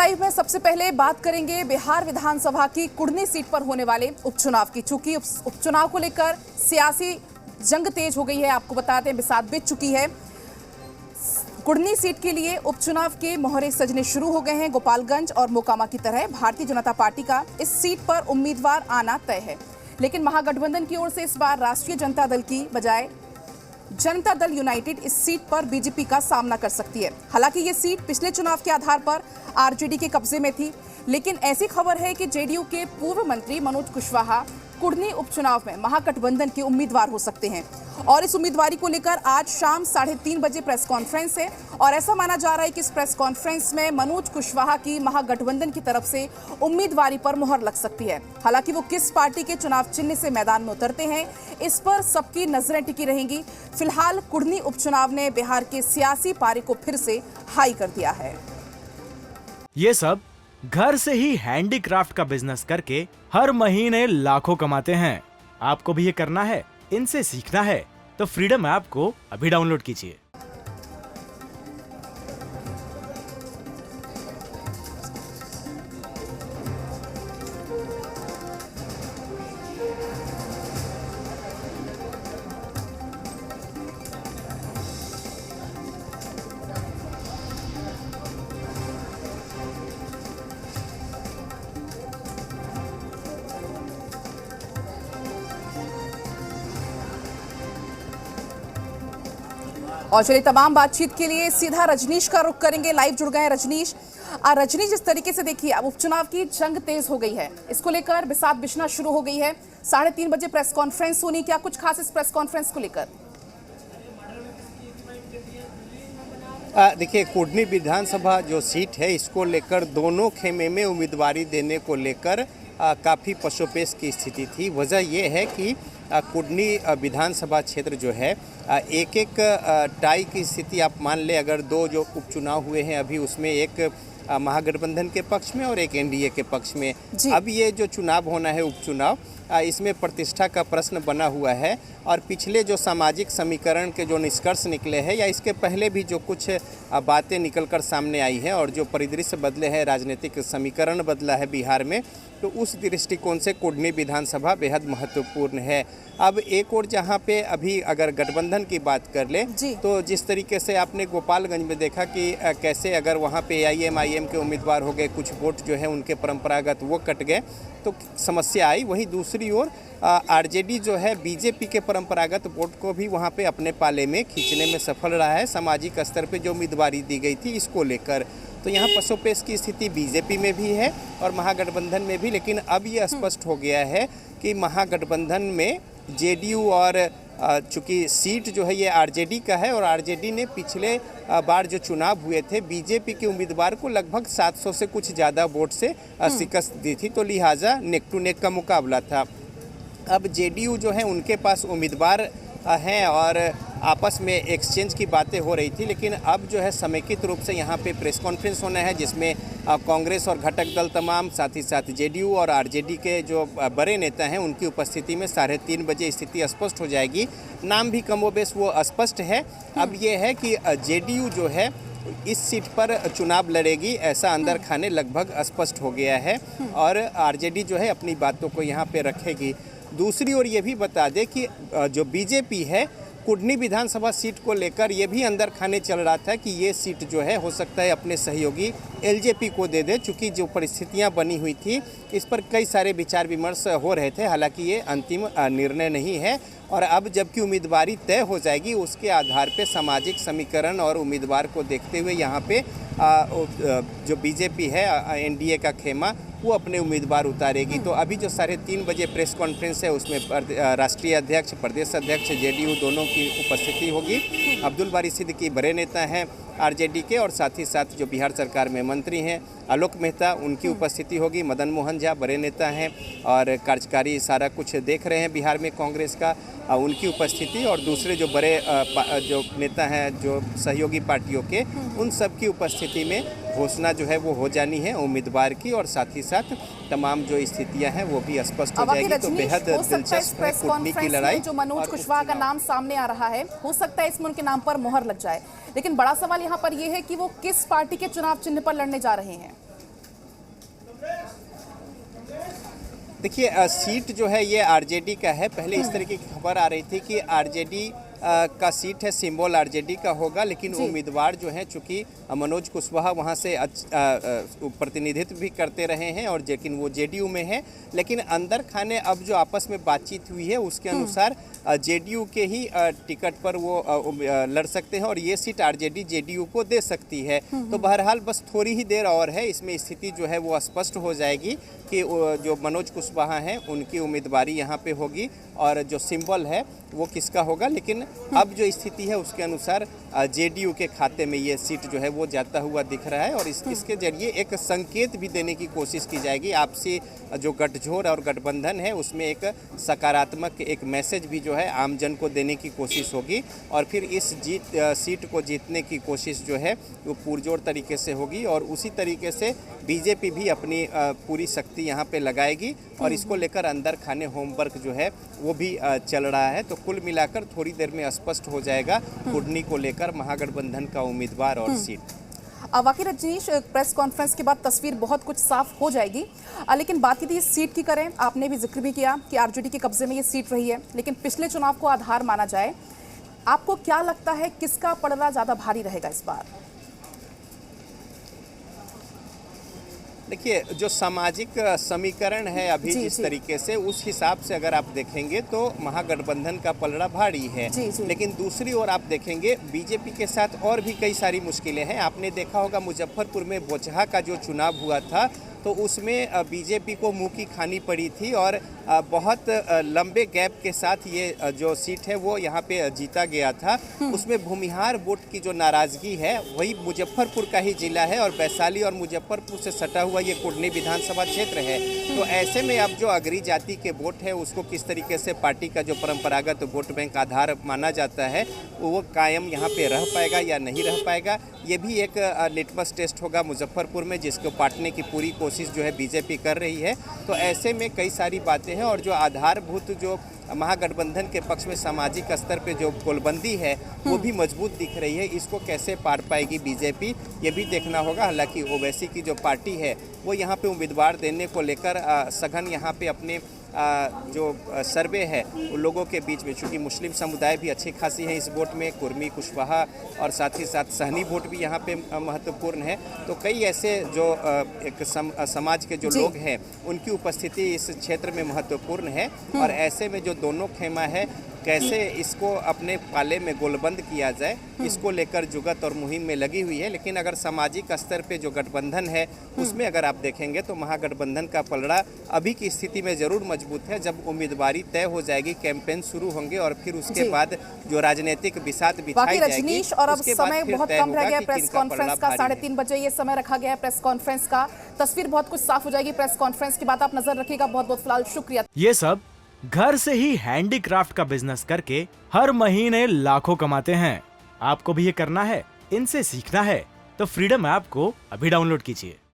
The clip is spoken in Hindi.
लाइव में सबसे पहले बात करेंगे बिहार विधानसभा की कुढ़नी सीट पर होने वाले उपचुनाव की। चूंकि उपचुनाव को लेकर सियासी जंग तेज हो गई है, आपको बताते हैं बिसात बिछ चुकी है। कुढ़नी सीट के लिए उपचुनाव के मोहरे सजने शुरू हो गए हैं। गोपालगंज और मोकामा की तरह भारतीय जनता पार्टी का इस सीट पर उम्मीदवार आना तय है, लेकिन महागठबंधन की ओर से इस बार राष्ट्रीय जनता दल की बजाय जनता दल यूनाइटेड इस सीट पर बीजेपी का सामना कर सकती है। हालांकि ये सीट पिछले चुनाव के आधार पर आरजेडी के कब्जे में थी, लेकिन ऐसी खबर है कि जेडीयू के पूर्व मंत्री मनोज कुशवाहा कुढ़नी उपचुनाव में महागठबंधन के उम्मीदवार हो सकते हैं और इस उम्मीदवारी को लेकर आज शाम 3:30 बजे प्रेस कॉन्फ्रेंस है और ऐसा माना जा रहा है कि इस प्रेस कॉन्फ्रेंस में मनोज कुशवाहा की महागठबंधन की तरफ से उम्मीदवारी पर मुहर लग सकती है। हालांकि वो किस पार्टी के चुनाव चिन्ह से मैदान में उतरते हैं, इस पर सबकी नजरें टिकी रहेंगी। फिलहाल कुढ़नी उपचुनाव ने बिहार के सियासी पारे को फिर से हाई कर दिया है। ये सब घर से ही हैंडीक्राफ्ट का बिजनेस करके हर महीने लाखों कमाते हैं। आपको भी ये करना है, इनसे सीखना है तो फ्रीडम ऐप को अभी डाउनलोड कीजिए। और चलिए तमाम बातचीत के लिए सीधा रजनीश का रुख करेंगे। लाइव जुड़ गए हैं रजनीश। जिस तरीके से देखिए अब उपचुनाव की जंग तेज हो गई है, इसको लेकर बिसात बिछना शुरू हो गई है। 3:30 बजे प्रेस कॉन्फ्रेंस होनी, क्या कुछ खास इस प्रेस कॉन्फ्रेंस को लेकर? देखिए, कुढ़नी विधानसभा जो सीट है इसको लेकर दोनों खेमे में उम्मीदवारी देने को लेकर काफ़ी पशोपेश की स्थिति थी। वजह यह है कि कुढ़नी विधानसभा क्षेत्र जो है एक टाई की स्थिति आप मान ले। अगर दो जो उपचुनाव हुए हैं अभी, उसमें एक महागठबंधन के पक्ष में और एक एनडीए के पक्ष में। अब ये जो चुनाव होना है उपचुनाव, इसमें प्रतिष्ठा का प्रश्न बना हुआ है और पिछले जो सामाजिक समीकरण के जो निष्कर्ष निकले हैं या इसके पहले भी जो कुछ बातें निकलकर सामने आई हैं और जो परिदृश्य बदले हैं, राजनीतिक समीकरण बदला है बिहार में, तो उस दृष्टिकोण से कुढ़नी विधानसभा बेहद महत्वपूर्ण है। अब एक और जहां पे अभी अगर गठबंधन की बात कर ले तो जिस तरीके से आपने गोपालगंज में देखा कि कैसे अगर वहां पे आईएम के उम्मीदवार हो गए, कुछ वोट जो है उनके परंपरागत वो कट गए तो समस्या आई। वहीं दूसरी ओर आरजेडी जो है बीजेपी के परंपरागत वोट को भी वहां पे अपने पाले में खींचने में सफल रहा है। सामाजिक स्तर पे जो उम्मीदवारी दी गई थी इसको लेकर तो यहाँ पशोपेश की स्थिति बीजेपी में भी है और महागठबंधन में भी। लेकिन अब ये स्पष्ट हो गया है कि महागठबंधन में जेडीयू और चूँकि सीट जो है ये आरजेडी का है और आरजेडी ने पिछले बार जो चुनाव हुए थे बीजेपी के उम्मीदवार को लगभग 700 से कुछ ज़्यादा वोट से शिकस्त दी थी, तो लिहाजा नेक टू नेक का मुकाबला था। अब जेडीयू जो है उनके पास उम्मीदवार हैं और आपस में एक्सचेंज की बातें हो रही थी, लेकिन अब जो है समेकित रूप से यहाँ पे प्रेस कॉन्फ्रेंस होना है जिसमें कांग्रेस और घटक दल तमाम, साथ ही साथ जेडीयू और आरजेडी के जो बड़े नेता हैं उनकी उपस्थिति में 3:30 बजे स्थिति स्पष्ट हो जाएगी। नाम भी कमोबेश वो स्पष्ट है। अब ये है कि जेडीयू जो है इस सीट पर चुनाव लड़ेगी, ऐसा अंदर खाने लगभग स्पष्ट हो गया है और आरजेडी जो है अपनी बातों को यहाँ पे रखेगी। दूसरी ओर ये भी बता दें कि जो बीजेपी है कुढ़नी विधानसभा सीट को लेकर ये भी अंदर खाने चल रहा था कि ये सीट जो है हो सकता है अपने सहयोगी एलजेपी को दे दे, चूँकि जो परिस्थितियां बनी हुई थी इस पर कई सारे विचार विमर्श हो रहे थे। हालांकि ये अंतिम निर्णय नहीं है और अब जबकि उम्मीदवारी तय हो जाएगी उसके आधार पे सामाजिक समीकरण और उम्मीदवार को देखते हुए यहाँ पे जो बीजेपी है एनडीए का खेमा वो अपने उम्मीदवार उतारेगी। तो अभी जो 3:30 बजे प्रेस कॉन्फ्रेंस है उसमें राष्ट्रीय अध्यक्ष, प्रदेश अध्यक्ष जेडीयू दोनों की उपस्थिति होगी। अब्दुल बारी सिद्दीकी बड़े नेता हैं आरजेडी के और साथ ही साथ जो बिहार सरकार में मंत्री हैं आलोक मेहता, उनकी उपस्थिति होगी। मदन मोहन झा बड़े नेता हैं और कार्यकारी सारा कुछ देख रहे हैं बिहार में कांग्रेस का, उनकी उपस्थिति और दूसरे जो बड़े जो नेता हैं जो सहयोगी पार्टियों के, उन सब की उपस्थिति में घोषणा जो है वो हो जानी है उम्मीदवार की और साथ ही साथ तमाम जो स्थितियां हैं वो भी स्पष्ट हो जाएगी। तो बेहद दिलचस्प है कुढ़नी की लड़ाई। जो मनोज कुशवाहा का नाम सामने आ रहा है, हो सकता है इसमें उनके नाम पर मोहर लग जाए, लेकिन बड़ा सवाल यहाँ पर यह है कि वो किस पार्टी के चुनाव चिन्ह पर लड़ने जा रहे हैं। देखिए सीट जो है ये आरजेडी का है। पहले इस तरीके की खबर आ रही थी कि आरजेडी का सीट है, सिंबल आरजेडी का होगा, लेकिन उम्मीदवार जो है चूंकि मनोज कुशवाहा वहां से प्रतिनिधित्व भी करते रहे हैं और लेकिन वो जेडीयू में है। लेकिन अंदर खाने अब जो आपस में बातचीत हुई है उसके अनुसार जेडीयू के ही टिकट पर वो लड़ सकते हैं और ये सीट आरजेडी जेडीयू को दे सकती है। तो बहरहाल बस थोड़ी ही देर और है, इसमें स्थिति जो है वो स्पष्ट हो जाएगी कि जो मनोज कुशवाहा हैं उनकी उम्मीदवारी यहाँ पे होगी और जो सिंबल है वो किसका होगा। लेकिन अब जो स्थिति है उसके अनुसार जेडीयू के खाते में ये सीट जो है वो जाता हुआ दिख रहा है और इसके जरिए एक संकेत भी देने की कोशिश की जाएगी। आपसी जो गठजोड़ और गठबंधन है उसमें एक सकारात्मक एक मैसेज भी जो है आमजन को देने की कोशिश होगी और फिर इस सीट को जीतने की कोशिश जो है वो पुरजोर तरीके से होगी और उसी तरीके से बीजेपी भी अपनी पूरी शक्ति यहाँ पे लगाएगी और इसको लेकर अंदर खाने होमवर्क जो है वो भी चल रहा है। तो कुल मिलाकर थोड़ी देर में स्पष्ट हो जाएगा कुर्नी को लेकर महागठबंधन का उम्मीदवार और सीट। वाकई रजनीश, प्रेस कॉन्फ्रेंस के बाद तस्वीर बहुत कुछ साफ हो जाएगी। लेकिन बात यदि इस सीट की करें, आपने भी जिक्र भी किया कि आरजेडी के कब्जे में ये सीट रही है, लेकिन पिछले चुनाव को आधार माना जाए, आपको क्या लगता है किसका पलड़ा ज्यादा भारी रहेगा इस बार? देखिए जो सामाजिक समीकरण है अभी जिस तरीके से, उस हिसाब से अगर आप देखेंगे तो महागठबंधन का पलड़ा भारी है। लेकिन दूसरी ओर आप देखेंगे बीजेपी के साथ और भी कई सारी मुश्किलें हैं। आपने देखा होगा मुजफ्फरपुर में बोचहा का जो चुनाव हुआ था तो उसमें बीजेपी को मुंह की खानी पड़ी थी और बहुत लंबे गैप के साथ ये जो सीट है वो यहाँ पे जीता गया था। उसमें भूमिहार वोट की जो नाराजगी है वही मुजफ्फरपुर का ही जिला है और वैशाली और मुजफ्फरपुर से सटा हुआ ये कुर्नी विधानसभा क्षेत्र है। तो ऐसे में अब जो अगरी जाति के वोट है उसको किस तरीके से पार्टी का जो परंपरागत वोट बैंक आधार माना जाता है वो कायम यहाँ पे रह पाएगा या नहीं रह पाएगा, ये भी एक लिटमस टेस्ट होगा मुजफ्फरपुर में, जिसको पाटने की पूरी कोशिश जो है बीजेपी कर रही है। तो ऐसे में कई सारी बातें हैं और जो आधारभूत जो महागठबंधन के पक्ष में सामाजिक स्तर पे जो गोलबंदी है वो भी मजबूत दिख रही है। इसको कैसे पार पाएगी बीजेपी ये भी देखना होगा। हालांकि ओवैसी की जो पार्टी है वो यहाँ पे उम्मीदवार देने को लेकर सघन यहाँ पे अपने जो सर्वे है उन लोगों के बीच में, चूँकि मुस्लिम समुदाय भी अच्छी खासी है इस वोट में, कुर्मी कुशवाहा और साथ ही साथ सहनी वोट भी यहाँ पे महत्वपूर्ण है। तो कई ऐसे जो एक समाज के जो लोग हैं उनकी उपस्थिति इस क्षेत्र में महत्वपूर्ण है और ऐसे में जो दोनों खेमा है कैसे इसको अपने पाले में गोलबंद किया जाए, इसको लेकर जुगत और मुहिम में लगी हुई है। लेकिन अगर सामाजिक स्तर पे जो गठबंधन है उसमें अगर आप देखेंगे तो महागठबंधन का पलड़ा अभी की स्थिति में जरूर मजबूत है। जब उम्मीदवारी तय हो जाएगी, कैंपेन शुरू होंगे और फिर उसके बाद जो राजनीतिक बिसात बिछाई जाएगी। रजनीश, और अब समय बहुत कम रह गया प्रेस कॉन्फ्रेंस का, 3:30 बजे ये समय रखा गया है प्रेस कॉन्फ्रेंस का। तस्वीर बहुत कुछ साफ हो जाएगी प्रेस कॉन्फ्रेंस के बाद, आप नजर रखिएगा। बहुत बहुत फिलहाल शुक्रिया। ये सब घर से ही हैंडीक्राफ्ट का बिजनेस करके हर महीने लाखों कमाते हैं। आपको भी ये करना है, इनसे सीखना है तो फ्रीडम ऐप को अभी डाउनलोड कीजिए।